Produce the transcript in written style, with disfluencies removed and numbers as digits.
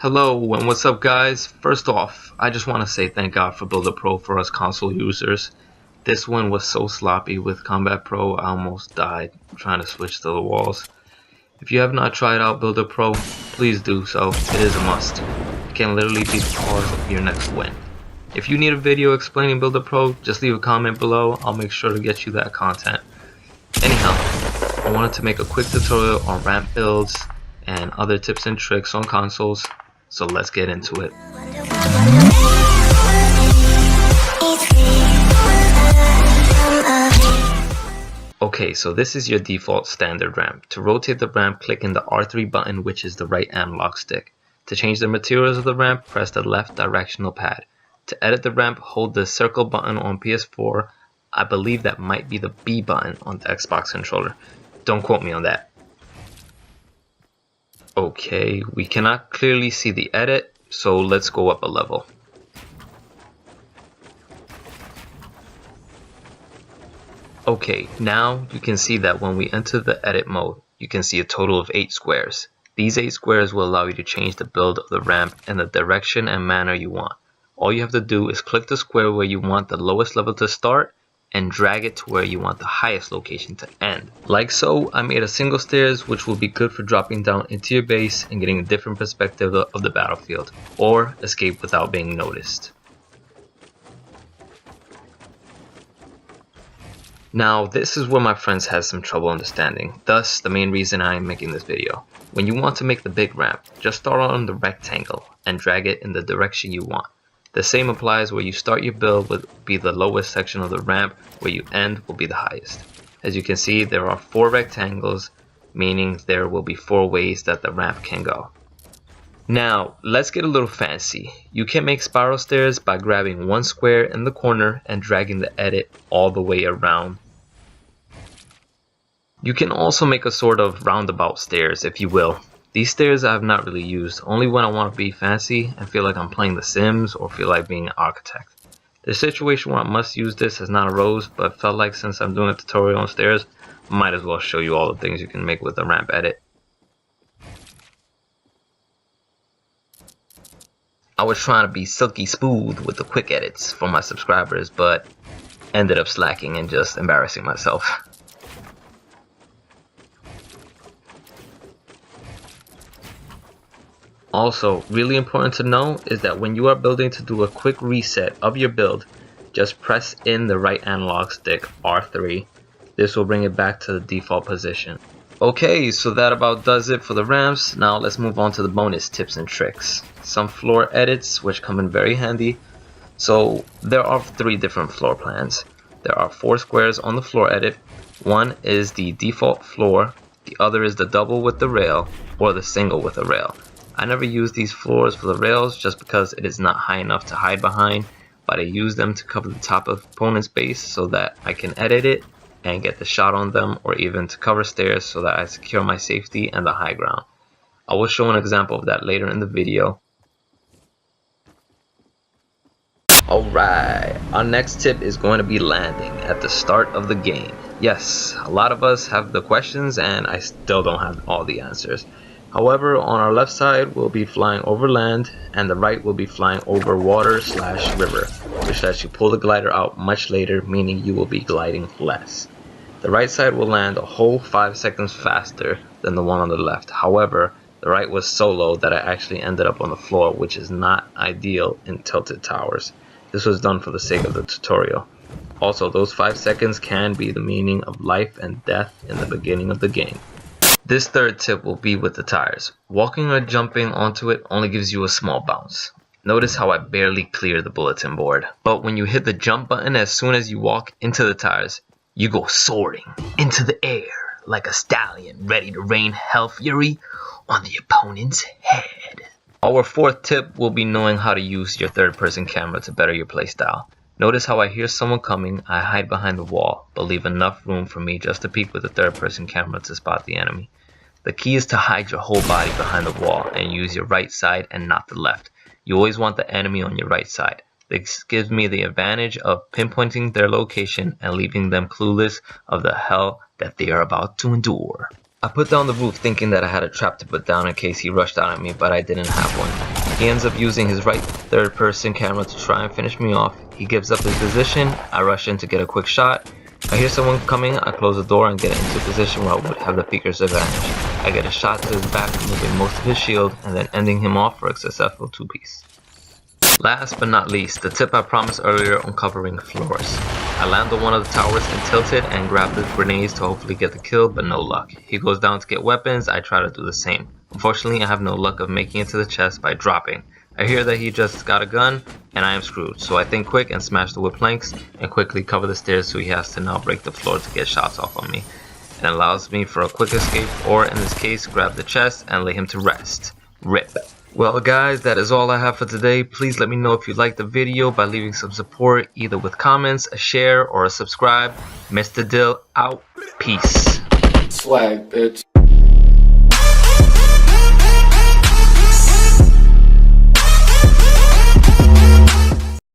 Hello and what's up guys? First off, I just want to say thank God for Builder Pro for us console users. This one was so sloppy with Combat Pro, I almost died trying to switch to the walls. If you have not tried out Builder Pro, please do so. It is a must. It can literally be the cause of your next win. If you need a video explaining Builder Pro, just leave a comment below. I'll make sure to get you that content. Anyhow, I wanted to make a quick tutorial on ramp builds and other tips and tricks on consoles. So let's get into it. Okay, so this is your default standard ramp. To rotate the ramp, click in the R3 button, which is the right analog stick. To change the materials of the ramp, press the left directional pad. To edit the ramp, hold the circle button on PS4. I believe that might be the B button on the Xbox controller. Don't quote me on that. Okay, we cannot clearly see the edit, so let's go up a level. Okay, now you can see that when we enter the edit mode, you can see a total of 8 squares. These 8 squares will allow you to change the build of the ramp in the direction and manner you want. All you have to do is click the square where you want the lowest level to start and drag it to where you want the highest location to end. Like so, I made a single stairs which will be good for dropping down into your base and getting a different perspective of the battlefield, or escape without being noticed. Now this is where my friends had some trouble understanding, thus the main reason I am making this video. When you want to make the big ramp, just start on the rectangle and drag it in the direction you want. The same applies where you start your build will be the lowest section of the ramp, where you end will be the highest. As you can see, there are 4 rectangles, meaning there will be 4 ways that the ramp can go. Now, let's get a little fancy. You can make spiral stairs by grabbing one square in the corner and dragging the edit all the way around. You can also make a sort of roundabout stairs, if you will. These stairs I have not really used, only when I want to be fancy and feel like I'm playing The Sims or feel like being an architect. The situation where I must use this has not arose, but felt like since I'm doing a tutorial on stairs, might as well show you all the things you can make with the ramp edit. I was trying to be silky smooth with the quick edits for my subscribers, but ended up slacking and just embarrassing myself. Also, really important to know is that when you are building to do a quick reset of your build, just press in the right analog stick, R3. This will bring it back to the default position. Okay, so that about does it for the ramps. Now let's move on to the bonus tips and tricks. Some floor edits which come in very handy. So there are 3 different floor plans. There are 4 squares on the floor edit. One is the default floor, the other is the double with the rail, or the single with a rail. I never use these floors for the rails just because it is not high enough to hide behind, but I use them to cover the top of opponent's base so that I can edit it and get the shot on them, or even to cover stairs so that I secure my safety and the high ground. I will show an example of that later in the video. Alright, our next tip is going to be landing at the start of the game. Yes, a lot of us have the questions and I still don't have all the answers. However, on our left side we'll be flying over land and the right will be flying over water/river, which lets you pull the glider out much later, meaning you will be gliding less. The right side will land a whole 5 seconds faster than the one on the left. However, the right was so low that I actually ended up on the floor, which is not ideal in tilted towers. This was done for the sake of the tutorial. Also, those 5 seconds can be the meaning of life and death in the beginning of the game. This third tip will be with the tires. Walking or jumping onto it only gives you a small bounce. Notice how I barely clear the bulletin board. But when you hit the jump button as soon as you walk into the tires, you go soaring into the air like a stallion ready to rain hell fury on the opponent's head. Our 4th tip will be knowing how to use your third-person camera to better your playstyle. Notice how I hear someone coming, I hide behind the wall, but leave enough room for me just to peek with the third-person camera to spot the enemy. The key is to hide your whole body behind the wall and use your right side and not the left. You always want the enemy on your right side. This gives me the advantage of pinpointing their location and leaving them clueless of the hell that they are about to endure. I put down the roof thinking that I had a trap to put down in case he rushed out at me, but I didn't have one. He ends up using his right third-person camera to try and finish me off. He gives up his position. I rush in to get a quick shot. I hear someone coming. I close the door and get into a position where I would have the peeker's advantage. I get a shot to his back, removing most of his shield and then ending him off for a successful 2-piece. Last but not least, the tip I promised earlier on covering floors. I land on one of the towers and tilt it and grab the grenades to hopefully get the kill, but no luck. He goes down to get weapons. I try to do the same. Unfortunately, I have no luck of making it to the chest by dropping. I hear that he just got a gun and I am screwed, so I think quick and smash the wood planks and quickly cover the stairs so he has to now break the floor to get shots off on me. It allows me for a quick escape, or in this case grab the chest and lay him to rest. RIP. Well guys, that is all I have for today. Please let me know if you liked the video by leaving some support either with comments, a share, or a subscribe. Mr. Dill out. Peace. Swag, bitch.